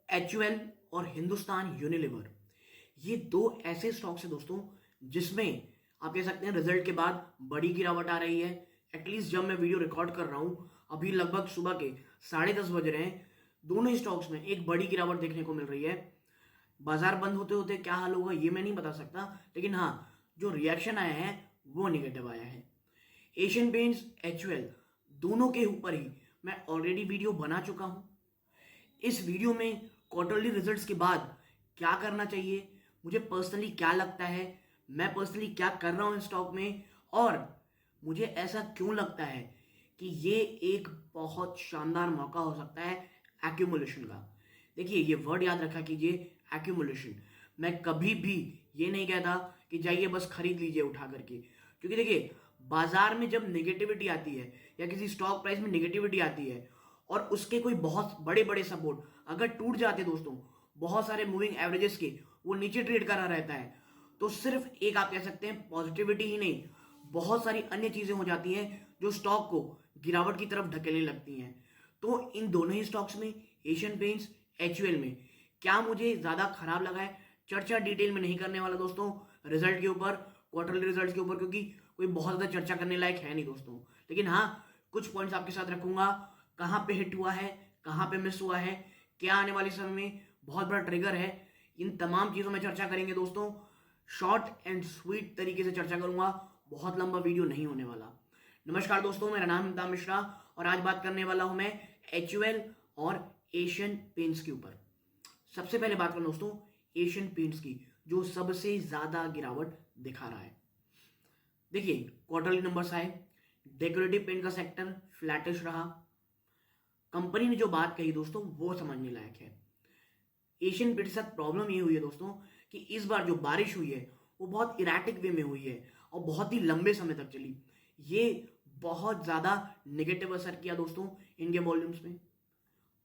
HUL और Hindustan Unilever, ये दो ऐसे स्टॉक्स हैं दोस्तों जिसमें आप कह सकते हैं रिजल्ट के बाद बड़ी गिरावट आ रही है। एटलीस्ट जब मैं वीडियो रिकॉर्ड कर रहा हूं, अभी लगभग सुबह के 10:30 बज रहे हैं, दोनों ही स्टॉक्स में एक बड़ी गिरावट देखने को मिल रही है। बाजार बंद होते होते क्या हाल होगा ये मैं नहीं बता सकता, लेकिन हाँ, जो रिएक्शन आया है वो निगेटिव आया है। एशियन पेंट्स, एचयूएल, दोनों के ऊपर ही मैं ऑलरेडी वीडियो बना चुका हूं। इस वीडियो में क्वार्टरली रिजल्ट्स के बाद क्या करना चाहिए, मुझे पर्सनली क्या लगता है, मैं पर्सनली क्या कर रहा हूं इस स्टॉक में, और मुझे ऐसा क्यों लगता है कि ये एक बहुत शानदार मौका हो सकता है एक्यूमुलेशन का। देखिए, ये वर्ड याद रखा कीजिए, एक्यूमुलेशन। मैं कभी भी ये नहीं कहता कि जाइए बस खरीद लीजिए उठा करके, क्योंकि देखिए, बाजार में जब नेगेटिविटी आती है या किसी स्टॉक प्राइस में नेगेटिविटी आती है और उसके कोई बहुत बड़े बड़े सपोर्ट अगर टूट जाते दोस्तों, बहुत सारे मूविंग एवरेजेस के वो नीचे ट्रेड कर रहा रहता है, तो सिर्फ एक आप कह सकते हैं पॉजिटिविटी ही नहीं, बहुत सारी अन्य चीजें हो जाती हैं जो स्टॉक को गिरावट की तरफ धकेलने लगती हैं। तो इन दोनों ही स्टॉक्स में, एशियन पेंट्स, एचयूएल में, क्या मुझे ज्यादा खराब लगा है, चर्चा डिटेल में नहीं करने वाला दोस्तों रिजल्ट के ऊपर, क्वार्टरली रिजल्ट के ऊपर, क्योंकि कोई बहुत ज्यादा चर्चा करने लायक है नहीं दोस्तों। लेकिन हाँ, कुछ पॉइंट्स आपके साथ रखूंगा, कहां पे हिट हुआ है, कहां पे मिस हुआ है, क्या आने वाले समय में बहुत बड़ा ट्रिगर है, इन तमाम चीजों में चर्चा करेंगे दोस्तों। शॉर्ट एंड स्वीट तरीके से चर्चा करूंगा, बहुत लंबा वीडियो नहीं होने वाला। नमस्कार दोस्तों, मेरा नाम हिमताब मिश्रा और आज बात करने वाला हूं मैं एचयूएल और एशियन पेंट्स के ऊपर। सबसे पहले बात करें दोस्तों एशियन पेंट्स की, जो सबसे ज्यादा गिरावट दिखा रहा है। देखिए, क्वार्टरली नंबर्स आए, डेकोरेटिव पेंट का सेक्टर फ्लैटिश रहा। कंपनी ने जो बात कही दोस्तों वो समझने लायक है। एशियन पेंट के साथ प्रॉब्लम ये हुई है दोस्तों कि इस बार जो बारिश हुई है वो बहुत इराटिक वे में हुई है और बहुत ही लंबे समय तक चली। ये बहुत ज्यादा नेगेटिव असर किया दोस्तों इनके वॉल्यूम्स में।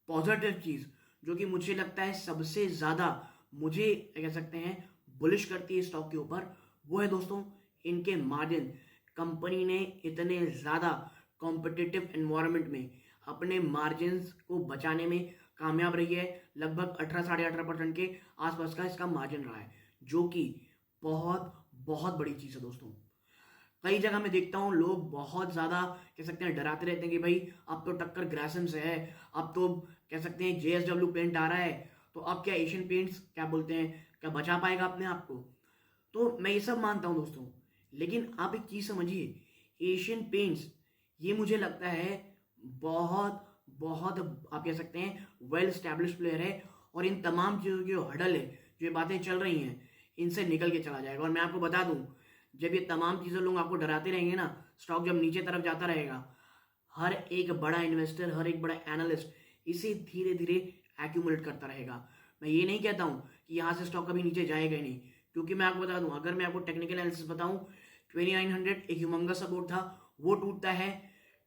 पॉजिटिव चीज जो कि मुझे लगता है सबसे ज्यादा मुझे कह सकते हैं बुलिश करती है स्टॉक के ऊपर, वो है दोस्तों इनके मार्जिन। कंपनी ने इतने ज्यादा कॉम्पिटिटिव एनवायरनमेंट में अपने मार्जिन्स को बचाने में कामयाब रही है। लगभग 18 साढ़े 18% के आसपास का इसका मार्जिन रहा है, जो कि बहुत बहुत बड़ी चीज है दोस्तों। कई जगह मैं देखता हूं लोग बहुत ज्यादा कह सकते हैं डराते रहते हैं कि भाई अब तो टक्कर ग्रासिम से है, अब तो कह सकते हैं जेएसडब्ल्यू पेंट आ रहा है, तो अब क्या एशियन पेंट्स क्या बोलते हैं क्या बचा पाएगा अपने आप को। तो मैं ये सब मानता हूं दोस्तों, लेकिन आप एक चीज समझिए, एशियन पेंट्स ये मुझे लगता है बहुत बहुत आप कह सकते हैं वेल स्टैब्लिश प्लेयर है, और इन तमाम चीजों की जो हडल है, जो ये बातें चल रही हैं, इनसे निकल के चला जाएगा। और मैं आपको बता दूं, जब ये तमाम चीजें लोग आपको डराते रहेंगे ना, स्टॉक जब नीचे तरफ जाता रहेगा, हर एक बड़ा इन्वेस्टर, हर एक बड़ा एनालिस्ट इसे धीरे धीरे एक्यूमुलेट करता रहेगा। मैं ये नहीं कहता हूं कि यहां से स्टॉक कभी नीचे जाएगा ही नहीं, क्योंकि मैं आपको बता दूं, अगर मैं आपको टेक्निकल एनालिसिस बताऊं, 2900 एक ह्यूमंगस सपोर्ट था, वो टूटता है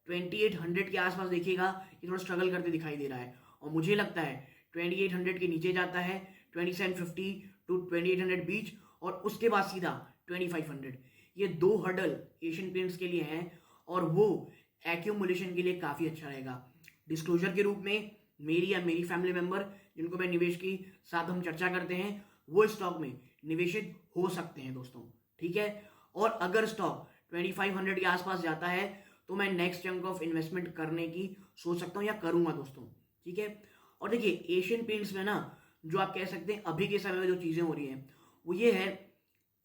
2800 के आसपास। देखिएगा ये थोड़ा स्ट्रगल करते दिखाई दे रहा है, और मुझे लगता है 2800 के नीचे जाता है 2750 टू 2800 बीच, और उसके बाद सीधा 2500। ये दो हर्डल एशियन पेंट्स के लिए हैं, और वो एक्यूमुलेशन के लिए काफी अच्छा रहेगा। डिस्क्लोजर के रूप में मेरी या मेरी फैमिली मेंबर जिनको मैं निवेश की साथ हम चर्चा करते हैं, वो स्टॉक में निवेशित हो सकते हैं दोस्तों, ठीक है। और अगर स्टॉक 2500 के आसपास जाता है तो मैं नेक्स्ट चंक ऑफ इन्वेस्टमेंट करने की सोच सकता हूं या करूंगा दोस्तों, ठीक है। और देखिए, एशियन पेंट्स में ना, जो आप कह सकते हैं अभी के समय में जो चीजें हो रही हैं वो ये है,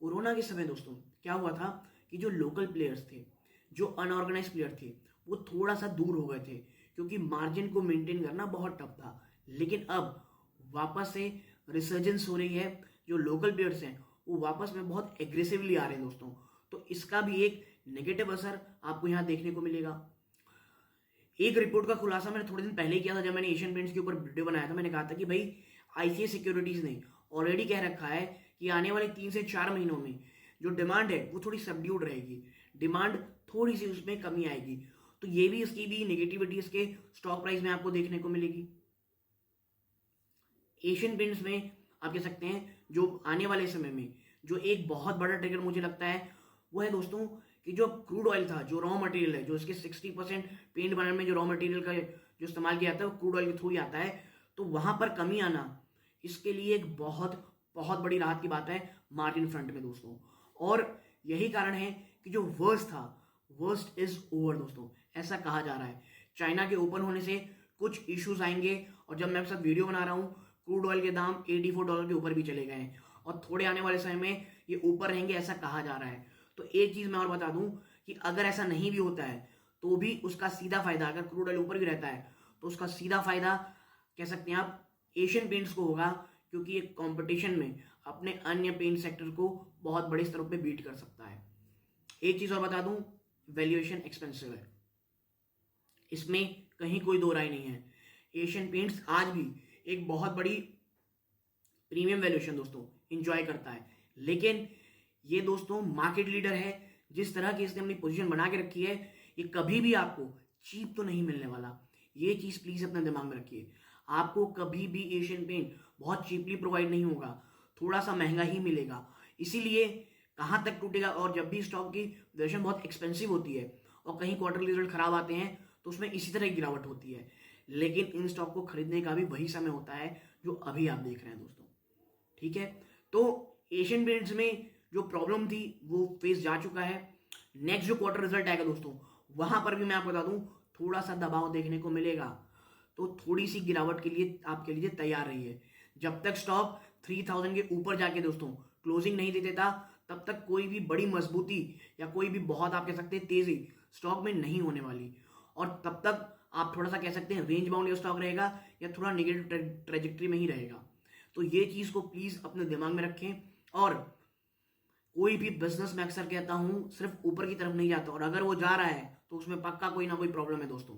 कोरोना के समय दोस्तों क्या हुआ था कि जो लोकल प्लेयर्स थे, जो अनऑर्गेनाइज प्लेयर थे, वो थोड़ा सा दूर हो गए थे, क्योंकि मार्जिन को मेंटेन करना बहुत टफ था। लेकिन अब वापस से रिसर्जेंस हो रही है, जो लोकल प्लेयर्स हैं वो वापस में बहुत एग्रेसिवली आ रहे हैं दोस्तों। तो इसका भी एक नेगेटिव असर आपको यहां देखने को मिलेगा। एक रिपोर्ट का खुलासा मैंने थोड़े दिन पहले किया था, जब मैंने एशियन पेंट्स के ऊपर वीडियो बनाया था। मैंने कहा था कि भाई आईसीआई सिक्योरिटीज ने ऑलरेडी कह रखा है कि आने वाले 3 से 4 महीनों में जो डिमांड है वो थोड़ी सबड्यूड रहेगी, डिमांड थोड़ी सी उसमें कमी आएगी। तो ये भी, इसकी भी नेगेटिविटी इसके स्टॉक प्राइस में आपको देखने को मिलेगी। एशियन पेंट्स में आप कह सकते हैं जो आने वाले समय में जो एक बहुत बड़ा ट्रिगर मुझे लगता है वो है दोस्तों कि जो क्रूड ऑयल था, जो रॉ मटेरियल है, जो इसके 60% पेंट बनाने में जो रॉ मटेरियल का जो इस्तेमाल किया जाता है वो क्रूड ऑयल के थ्रू ही आता है। तो वहां पर कमी आना इसके लिए एक बहुत बहुत बड़ी राहत की बात है मार्जिन फ्रंट में दोस्तों। और यही कारण है कि जो वर्स्ट था, वर्स्ट इज ओवर दोस्तों, ऐसा कहा जा रहा है। चाइना के ओपन होने से कुछ इश्यूज आएंगे, और जब मैं आपके साथ वीडियो बना रहा हूं क्रूड ऑयल के दाम $84 के ऊपर भी चले गए हैं, और थोड़े आने वाले समय में ये ऊपर रहेंगे ऐसा कहा जा रहा है। तो एक चीज मैं और बता दूं कि अगर ऐसा नहीं भी होता है तो भी उसका सीधा फायदा, अगर क्रूड ऑयल ऊपर भी रहता है तो उसका सीधा फायदा कह सकते हैं आप एशियन पेंट्स को होगा, क्योंकि ये कंपटीशन में अपने अन्य पेंट सेक्टर को बहुत बड़े स्तरों पे बीट कर सकता है। एक चीज और बता दूं, वैल्यूएशन एक्सपेंसिव है, इसमें कहीं कोई दो राय नहीं है। एशियन पेंट्स आज भी एक बहुत बड़ी प्रीमियम वैल्यूएशन दोस्तों इंजॉय करता है, लेकिन ये दोस्तों मार्केट लीडर है। जिस तरह की इसने अपनी पोजीशन बना के रखी है, ये कभी भी आपको चीप तो नहीं मिलने वाला। ये चीज प्लीज अपने दिमाग में रखिए, आपको कभी भी एशियन पेंट बहुत चीपली प्रोवाइड नहीं होगा, थोड़ा सा महंगा ही मिलेगा। इसीलिए कहां तक टूटेगा, और जब भी स्टॉक की वैल्यूएशन बहुत एक्सपेंसिव होती है और कहीं क्वार्टरली रिजल्ट खराब आते हैं तो उसमें इसी तरह की गिरावट होती है, लेकिन इन स्टॉक को खरीदने का भी वही समय होता है जो अभी आप देख रहे हैं दोस्तों। ठीक है, तो एशियन पेंट्स में जो प्रॉब्लम थी वो फेस जा चुका है। नेक्स्ट जो क्वार्टर रिजल्ट आएगा दोस्तों, वहां पर भी मैं आपको बता दूं थोड़ा सा दबाव देखने को मिलेगा, तो थोड़ी सी गिरावट के लिए आपके लिए तैयार रहिए। जब तक स्टॉक 3000 के ऊपर जाके दोस्तों क्लोजिंग नहीं दे देता, तब तक कोई भी बड़ी मजबूती या कोई भी बहुत आप कह सकते हैं तेजी स्टॉक में नहीं होने वाली, और तब तक आप थोड़ा सा कह सकते हैं रेंज बाउंड स्टॉक रहेगा या थोड़ा नेगेटिव ट्रेजेक्ट्री में ही रहेगा। तो ये चीज को प्लीज अपने दिमाग में रखें, और कोई भी बिजनेस में अक्सर कहता हूं सिर्फ ऊपर की तरफ नहीं जाता, और अगर वो जा रहा है तो उसमें पक्का कोई ना कोई प्रॉब्लम है दोस्तों।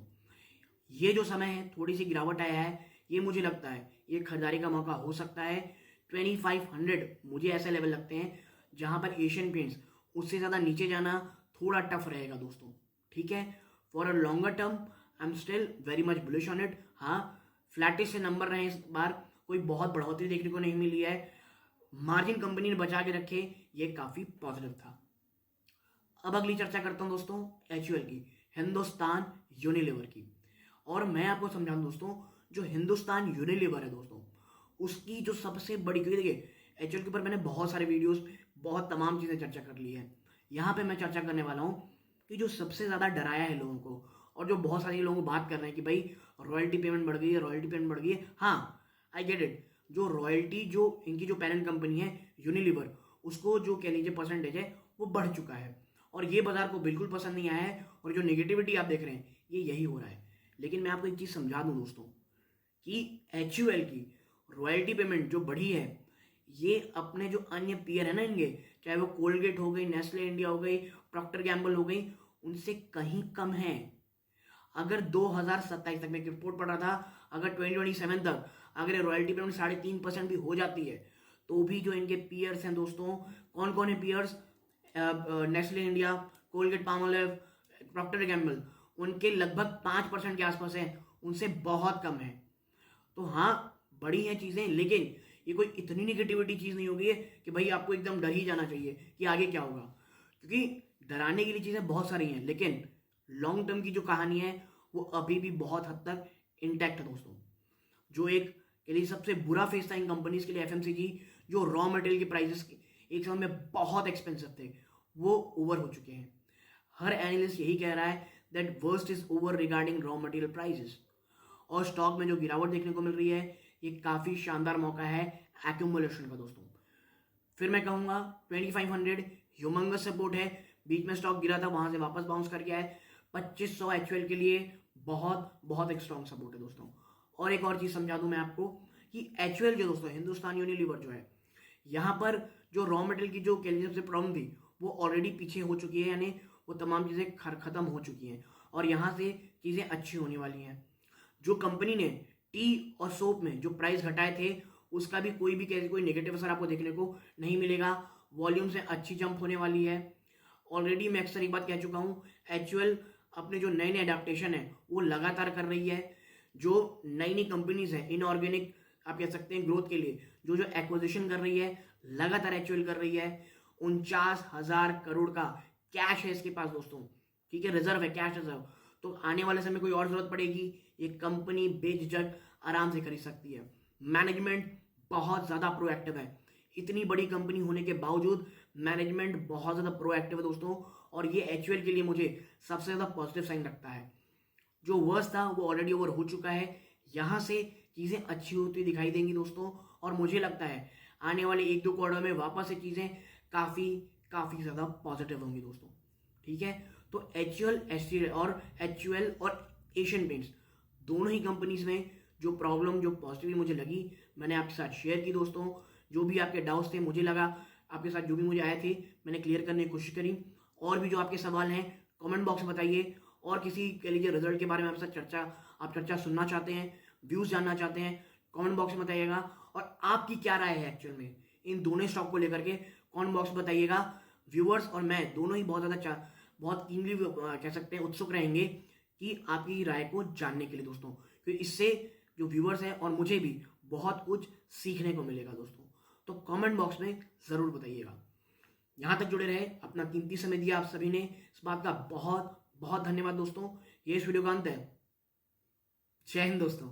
ये जो समय है थोड़ी सी गिरावट आया है, ये मुझे लगता है ये खरीदारी का मौका हो सकता है। 2500 मुझे ऐसे लेवल लगते हैं जहां पर एशियन पेंट्स उससे ज्यादा नीचे जाना थोड़ा टफ रहेगा दोस्तों। ठीक है, for a longer term I am still very much bullish on it. हाँ, फ्लैटिश से नंबर रहे इस बार, कोई बहुत बढ़ोतरी देखने को नहीं मिली है, मार्जिन कंपनी ने बचा के रखे, ये काफी पॉजिटिव था। अब अगली चर्चा करता हूं दोस्तों एचयूएल की, हिंदुस्तान यूनिलीवर की। और मैं आपको समझाऊं दोस्तों, जो हिंदुस्तान यूनिलीवर है दोस्तों, उसकी जो सबसे बड़ी, क्योंकि देखिए एचयूएल के ऊपर मैंने बहुत सारे वीडियोस, बहुत तमाम चीजें चर्चा कर ली है। यहां पे मैं चर्चा करने वाला हूं कि जो सबसे ज्यादा डराया है लोगों को, और जो बहुत सारे लोगों को बात कर रहे हैं कि भाई रॉयल्टी पेमेंट बढ़ गई है, रॉयल्टी पेमेंट बढ़ गई है। हाँ, आई गेट इट, जो रॉयल्टी जो इनकी जो पेरेंट कंपनी है यूनिलीवर, उसको जो कह लीजिए परसेंटेज है वो बढ़ चुका है, और ये बाजार को बिल्कुल पसंद नहीं आया है, और जो नेगेटिविटी आप देख रहे हैं ये यही हो रहा है। लेकिन मैं आपको एक चीज समझा दूं दोस्तों कि एचयूएल की रॉयल्टी पेमेंट जो बढ़ी है, ये अपने जो अन्य पीयर है ना इनके, चाहे वो कोलगेट हो गई, नेस्ले इंडिया हो गई, प्रॉक्टर गैम्बल हो गई, उनसे कहीं कम है। अगर 2027 तक, मैं एक रिपोर्ट पढ़ रहा था, अगर 2027 तक अगर रॉयल्टी पेमेंट 3.5% भी हो जाती है, तो भी जो इनके पीयर्स हैं दोस्तों, कौन कौन है Pears, Nestle India, Colgate Palmolive, Procter Gamble, उनके लगभग 5% के आसपास है, उनसे बहुत कम है। तो हाँ, बड़ी हैं चीजें, लेकिन ये कोई इतनी निगेटिविटी चीज नहीं होगी कि भाई आपको एकदम डर ही जाना चाहिए कि आगे क्या होगा, क्योंकि डराने के लिए चीजें बहुत सारी हैं, लेकिन लॉन्ग टर्म की जो कहानी है वो अभी भी बहुत हद तक इंटैक्ट है दोस्तों। जो एक के लिए सबसे बुरा फेस था इन कंपनीज के लिए, एफएमसीजी, जो रॉ मटेरियल के प्राइसेस एक समय में बहुत एक्सपेंसिव थे, वो ओवर हो चुके हैं। हर एनालिस्ट यही कह रहा है that worst is over regarding raw material prices, और स्टॉक में जो गिरावट देखने को मिल रही है, ये काफी शानदार मौका है एक्यूमुलेशन का दोस्तों। फिर मैं कहूंगा 2500 ह्यूमंगस सपोर्ट है, बीच में स्टॉक गिरा था, वहां से वापस बाउंस करके आए। 2500 एचयूएल के लिए बहुत बहुत एक स्ट्रॉन्ग सपोर्ट है दोस्तों। और एक और चीज समझा दूं मैं आपको कि एचयूएल जो दोस्तों हिंदुस्तान यूनिलीवर जो है, यहां पर जो रॉ मटेरियल की जो कैलियर से प्रॉब्लम थी वो ऑलरेडी पीछे हो चुकी है, यानी वो तमाम चीजें खत्म हो चुकी हैं, और यहां से चीजें अच्छी होने वाली हैं। जो कंपनी ने टी और सोप में जो प्राइस घटाए थे, उसका भी कोई नेगेटिव असर आपको देखने को नहीं मिलेगा। वॉल्यूम से अच्छी जंप होने वाली है। ऑलरेडी मैं अक्सर एक बात कह चुका हूं, एचयूएल अपने जो नए नए अडेप्टेशन है वो लगातार कर रही है। जो नई नई कंपनीज है इनऑर्गेनिक आप कह सकते हैं ग्रोथ के लिए, जो जो एक्विजिशन कर रही है, लगातार एचयूएल कर रही है। 49,000 करोड़ का कैश है इसके पास दोस्तों, ठीक है, रिजर्व है, कैश रिजर्व। तो आने वाले समय कोई और जरूरत पड़ेगी, ये कंपनी बेझिझक आराम से खरीद सकती है। मैनेजमेंट बहुत ज़्यादा प्रोएक्टिव है। इतनी बड़ी कंपनी होने के बावजूद मैनेजमेंट बहुत ज़्यादा प्रोएक्टिव है दोस्तों, और ये एचयूएल के लिए मुझे सबसे ज़्यादा पॉजिटिव साइन लगता है। जो वर्स्ट था वो ऑलरेडी ओवर हो चुका है, यहाँ से चीज़ें अच्छी होती दिखाई देंगी दोस्तों, और मुझे लगता है आने वाले 1-2 क्वार्टर में वापस से चीज़ें काफ़ी ज़्यादा पॉजिटिव होंगी दोस्तों। ठीक है, तो एचयूएल और एशियन पेंट्स दोनों ही कंपनीज में जो प्रॉब्लम, जो पॉजिटिव मुझे लगी, मैंने आपके साथ शेयर की दोस्तों। जो भी आपके डाउट्स थे, मुझे लगा आपके साथ जो भी मुझे आए थे मैंने क्लियर करने की कोशिश करी। और भी जो आपके सवाल हैं कमेंट बॉक्स में बताइए, और किसी कह लीजिए रिजल्ट के बारे में आपसे चर्चा सुनना चाहते हैं, व्यूज़ जानना चाहते हैं, कमेंट बॉक्स में बताइएगा। और आपकी क्या राय है एक्चुअल में इन दोनों स्टॉक को लेकर के, कमेंट बॉक्स में बताइएगा। व्यूअर्स और मैं दोनों ही बहुत कीनली कह सकते हैं उत्सुक रहेंगे कि आपकी राय को जानने के लिए दोस्तों, क्योंकि इससे जो व्यूअर्स हैं और मुझे भी बहुत कुछ सीखने को मिलेगा दोस्तों। तो कमेंट बॉक्स में ज़रूर बताइएगा। यहाँ तक जुड़े रहे, अपना कीमती समय दिया आप सभी ने, इस बात का बहुत बहुत धन्यवाद दोस्तों। ये इस वीडियो का अंत है। जय हिंद दोस्तों।